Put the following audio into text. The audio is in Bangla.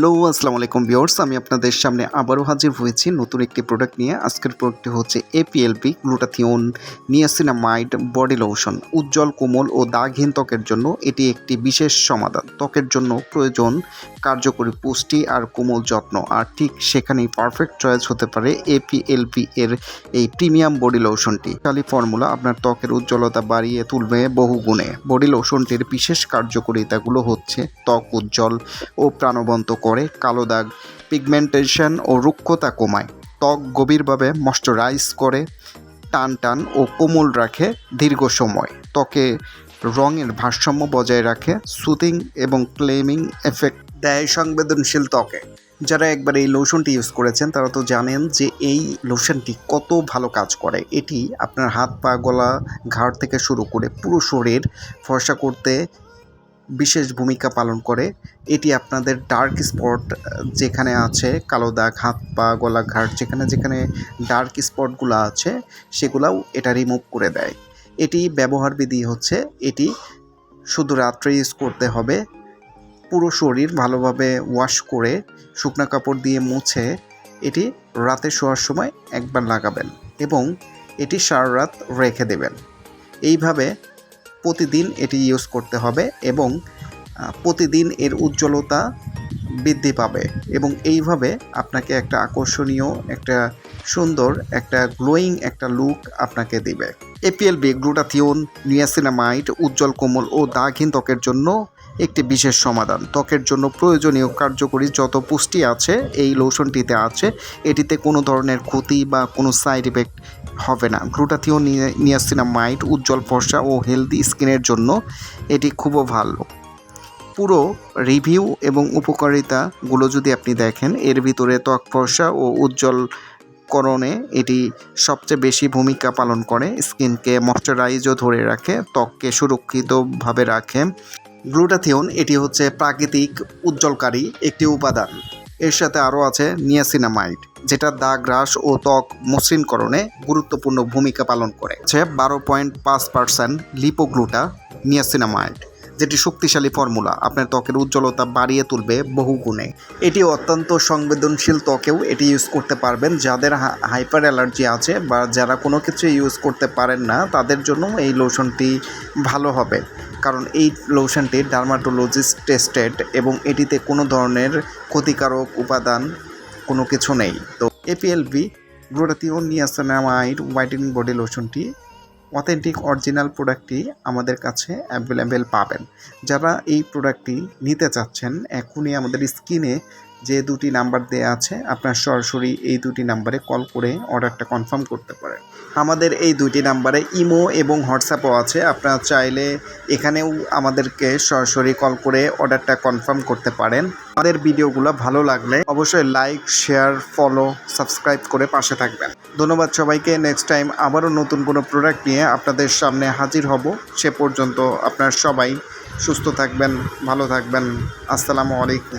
হ্যালো আসসালামু আলাইকুম ভিউয়ার্স, আমি আপনাদের সামনে আবারও হাজির হয়েছি নতুন একটি প্রোডাক্ট নিয়ে। আজকের প্রোডাক্টটি হচ্ছে এপিএলপি গ্লুটাথিওন নিয়াসিনামাইড বডি লোশন। উজ্জ্বল, কোমল ও দাগহীন ত্বকের জন্য এটি একটি বিশেষ সমাধান। ত্বকের জন্য প্রয়োজন কার্যকরী পুষ্টি আর কোমল যত্ন, আর ঠিক সেখানেই পারফেক্ট চয়েস হতে পারে এপিএলপি এর এই প্রিমিয়াম বডি লোশনটি। খালি ফর্মুলা আপনার ত্বকের উজ্জ্বলতা বাড়িয়ে তুলবে বহু গুণে। বডি লোশনটির বিশেষ কার্যকারিতাগুলো হচ্ছে ত্বক উজ্জ্বল ও প্রাণবন্ত করে, কালো দাগ, পিগমেন্টেশন ও রুক্ষতা কমায়, ত্বক গভীরভাবে ময়শ্চারাইজ করে, টান টান ও কোমল রাখে দীর্ঘ সময়, ত্বকে রঙের ভারসাম্য বজায় রাখে, সুথিং এবং ক্লেমিং এফেক্ট দেয় সংবেদনশীল ত্বকে। যারা একবার এই লোশনটি ইউজ করেছেন তারা তো জানেন যে এই লোশনটি কত ভালো কাজ করে। এটি আপনার হাত, পা, গলা, ঘাড় থেকে শুরু করে পুরো শরীর ফর্সা করতে বিশেষ ভূমিকা পালন করে। এটি আপনাদের ডার্ক স্পট যেখানে আছে, কালো দাগ, হাত, পা, গলা, ঘাড়, যেখানে যেখানে ডার্ক স্পটগুলো আছে সেগুলাও এটা রিমুভ করে দেয়। এটি ব্যবহার বিধি হচ্ছে, এটি শুধু রাত্রে ইউজ করতে হবে। পুরো শরীর ভালোভাবে ওয়াশ করে শুকনো কাপড় দিয়ে মুছে এটি রাতে শোয়ার সময় একবার লাগাবেন এবং এটি সারা রাত রেখে দেবেন। এইভাবে প্রতিদিন এটি ইউজ করতে হবে এবং প্রতিদিন এর উজ্জ্বলতা বৃদ্ধি পাবে এবং এইভাবে আপনাকে একটা আকর্ষণীয়, একটা সুন্দর, একটা গ্লোয়িং একটা লুক আপনাকে দিবে। এপিএলপি গ্লুটাথিওন নিয়াসিনামাইড উজ্জ্বল, কোমল ও দাগহীন ত্বকের জন্য একটি বিশেষ সমাধান। ত্বকের জন্য প্রয়োজনীয় কার্যকরী যত পুষ্টি আছে এই লোশনটিতে আছে। এটিতে কোনো ধরনের ক্ষতি বা কোনো সাইড ইফেক্ট হবে না। গ্লুটাথিওন নিয়াসিনামাইড উজ্জ্বল, ফর্সা ও হেলদি স্কিনের জন্য এটি খুবই ভালো। পুরো রিভিউ এবং উপকারিতাগুলো যদি আপনি দেখেন, এর ভিতরে ত্বক ফর্সা ও উজ্জ্বলকরণে এটি সবচেয়ে বেশি ভূমিকা পালন করে। স্কিনকে ময়শ্চারাইজও ধরে রাখে, ত্বককে সুরক্ষিতভাবে রাখে। গ্লুটাথিওন এটি হচ্ছে প্রাকৃতিক উজ্জ্বলকারী একটি উপাদান। এর সাথে আরও আছে নিয়াসিনামাইড, যেটা দাগ হ্রাস ও ত্বক মসৃণকরণে গুরুত্বপূর্ণ ভূমিকা পালন করে। 12.5% লিপোগ্লুটা নিয়াসিনামাইড, যেটি শক্তিশালী ফর্মুলা আপনার ত্বকের উজ্জ্বলতা বাড়িয়ে তুলবে বহু গুণে। এটি অত্যন্ত সংবেদনশীল ত্বকেও এটি ইউজ করতে পারবেন। যাদের হাইপার অ্যালার্জি আছে বা যারা কোনো কিছু ইউজ করতে পারেন না তাদের জন্য এই লোশনটি ভালো হবে, কারণ এই লোশনটি ডার্মাটোলজিস্ট টেস্টেড এবং এটিতে কোনো ধরনের ক্ষতিকারক উপাদান কোনো কিছু নেই। তো APLP glutathione niacinamide whitening body লোশনটি অথেন্টিক অরিজিনাল প্রোডাক্টটি আমাদের কাছে অ্যাভেলেবেল পাবেন। যারা এই প্রোডাক্টটি নিতে চাচ্ছেন এখনই আমাদের স্ক্রিনে যে দুটি নাম্বার দেওয়া আছে আপনার সরাসরি এই দুটি নাম্বারে কল করে অর্ডারটা কনফার্ম করতে পারেন। আমাদের এই দুটি নাম্বারে ইমো এবং হোয়াটসঅ্যাপও আছে। আপনারা চাইলে এখানেও আমাদেরকে সরাসরি কল করে অর্ডারটা কনফার্ম করতে পারেন। আমাদের ভিডিওগুলো ভালো লাগলে অবশ্যই লাইক, শেয়ার, ফলো, সাবস্ক্রাইব করে পাশে থাকবেন। ধন্যবাদ সবাইকে। নেক্সট টাইম আবারও নতুন কোনো প্রোডাক্ট নিয়ে আপনাদের সামনে হাজির হব। সে পর্যন্ত আপনারা সবাই সুস্থ থাকবেন, ভালো থাকবেন। আসসালামু আলাইকুম।